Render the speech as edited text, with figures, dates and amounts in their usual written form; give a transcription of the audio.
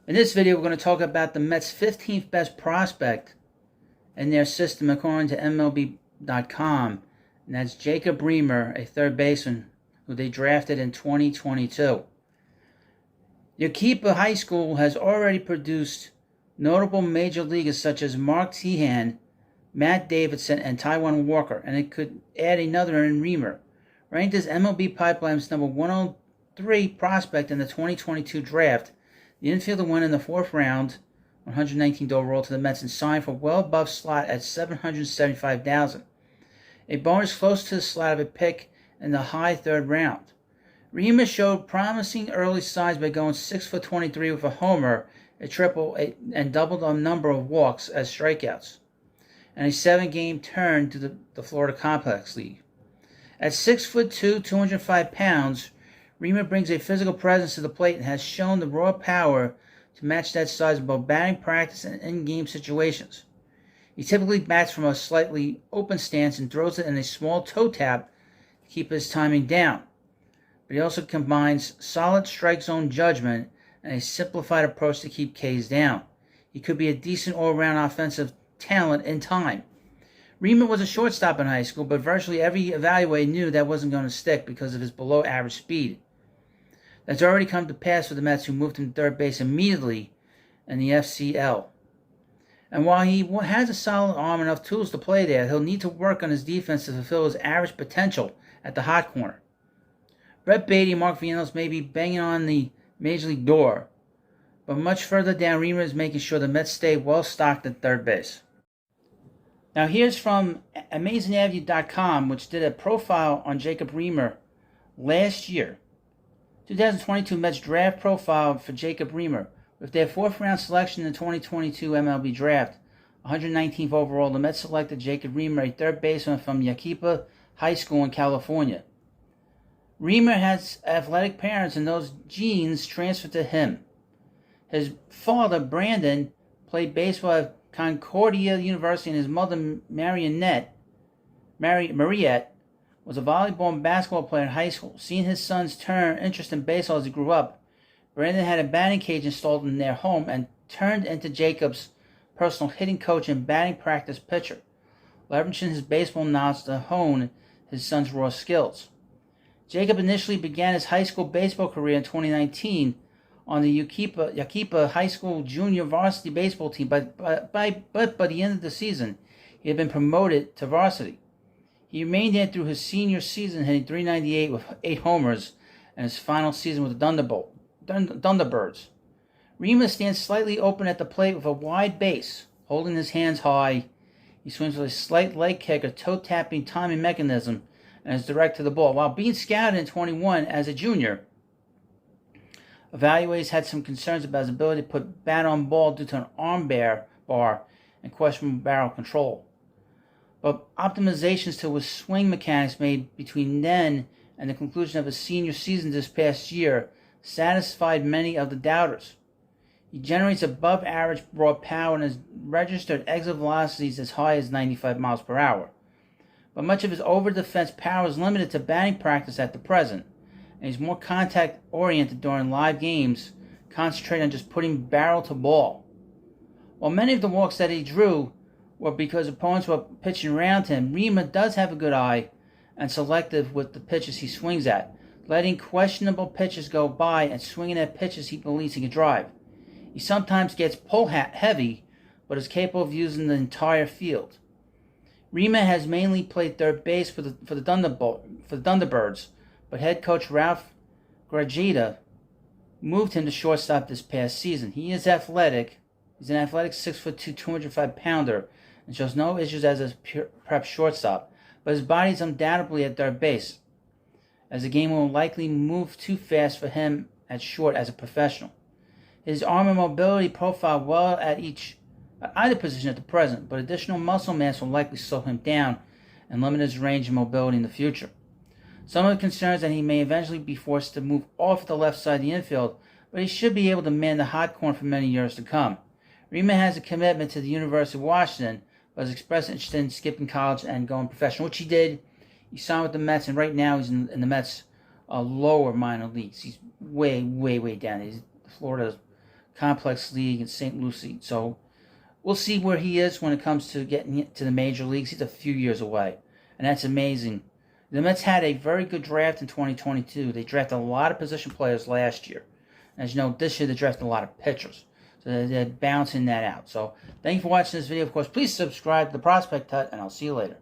In this video, we're going to talk about the Mets' 15th best prospect in their system according to MLB.com, and that's Jacob Reimer, a third baseman who they drafted in 2022. Jacob High School has already produced notable major leaguers such as Mark Teahan, Matt Davidson, and Taijuan Walker, and it could add another in Reimer. Ranked as MLB Pipeline's number 103 prospect in the 2022 draft, the infielder went in the fourth round, 119th overall, to the Mets and signed for well above slot at $775,000, a bonus close to the slot of a pick in the high third round. Reimer showed promising early signs by going 6'23" with a homer, a triple, and doubled the number of walks as strikeouts, and a 7-game turn to the Florida Complex League. At 6'2", 205 pounds, Reimer brings a physical presence to the plate and has shown the raw power to match that size in both batting practice and in-game situations. He typically bats from a slightly open stance and throws it in a small toe tap to keep his timing down, but he also combines solid strike zone judgment and a simplified approach to keep Ks down. He could be a decent all-around offensive talent in time. Reimer was a shortstop in high school, but virtually every evaluator knew that wasn't going to stick because of his below-average speed. That's already come to pass for the Mets, who moved him to third base immediately in the FCL. And while he has a solid arm and enough tools to play there, he'll need to work on his defense to fulfill his average potential at the hot corner. Brett Beatty and Mark Vientos may be banging on the Major League door, but much further down, Reimer is making sure the Mets stay well-stocked at third base. Now here's from AmazingAvenue.com, which did a profile on Jacob Reimer last year. 2022 Mets draft profile for Jacob Reimer. With their fourth-round selection in the 2022 MLB Draft, 119th overall, the Mets selected Jacob Reimer, a third baseman from Jacob High School in California. Reimer has athletic parents, and those genes transferred to him. His father, Brandon, played baseball at Concordia University, and his mother, Mariette, was a volleyball and basketball player in high school. Seeing his son's interest in baseball as he grew up, Brandon had a batting cage installed in their home and turned into Jacob's personal hitting coach and batting practice pitcher, leveraging his baseball knowledge to hone his son's raw skills. Jacob initially began his high school baseball career in 2019 on the Jacob High School junior varsity baseball team, but by the end of the season, he had been promoted to varsity. He remained there through his senior season, hitting .398 with 8 homers, and his final season with the Thunderbirds. Reimer stands slightly open at the plate with a wide base, holding his hands high. He swings with a slight leg kick, a toe-tapping timing mechanism, and is direct to the ball. While being scouted in 21 as a junior, evaluators had some concerns about his ability to put bat on ball due to an arm bar and questionable barrel control. But optimizations to his swing mechanics made between then and the conclusion of his senior season this past year satisfied many of the doubters. He generates above average raw power and has registered exit velocities as high as 95 miles per hour. But much of his over-defense power is limited to batting practice at the present, and he's more contact-oriented during live games, concentrating on just putting barrel to ball. While many of the walks that he drew were because opponents were pitching around him, Reimer does have a good eye and selective with the pitches he swings at, letting questionable pitches go by and swinging at pitches he believes he can drive. He sometimes gets pull heavy, but is capable of using the entire field. Reimer has mainly played third base for the Thunderbirds, but head coach Ralph Grajeda moved him to shortstop this past season. He is athletic. He's an athletic 6'2", 205-pounder, and shows no issues as a prep shortstop, but his body is undoubtedly at third base, as the game will likely move too fast for him at short as a professional. His arm and mobility profile well at either position at the present, but additional muscle mass will likely slow him down and limit his range and mobility in the future. Some of the concerns that he may eventually be forced to move off the left side of the infield, but he should be able to man the hot corner for many years to come. Reimer has a commitment to the University of Washington, but has expressed interest in skipping college and going professional, which he did. He signed with the Mets, and right now he's in the Mets' lower minor leagues. He's way down. He's Florida complex league in St. Lucie. So we'll see where he is when it comes to getting to the major leagues. He's a few years away, and that's amazing. The Mets had a very good draft in 2022. They drafted a lot of position players last year. As you know, this year they drafted a lot of pitchers. So they're balancing that out. So thank you for watching this video. Of course, please subscribe to the Prospect Hut, and I'll see you later.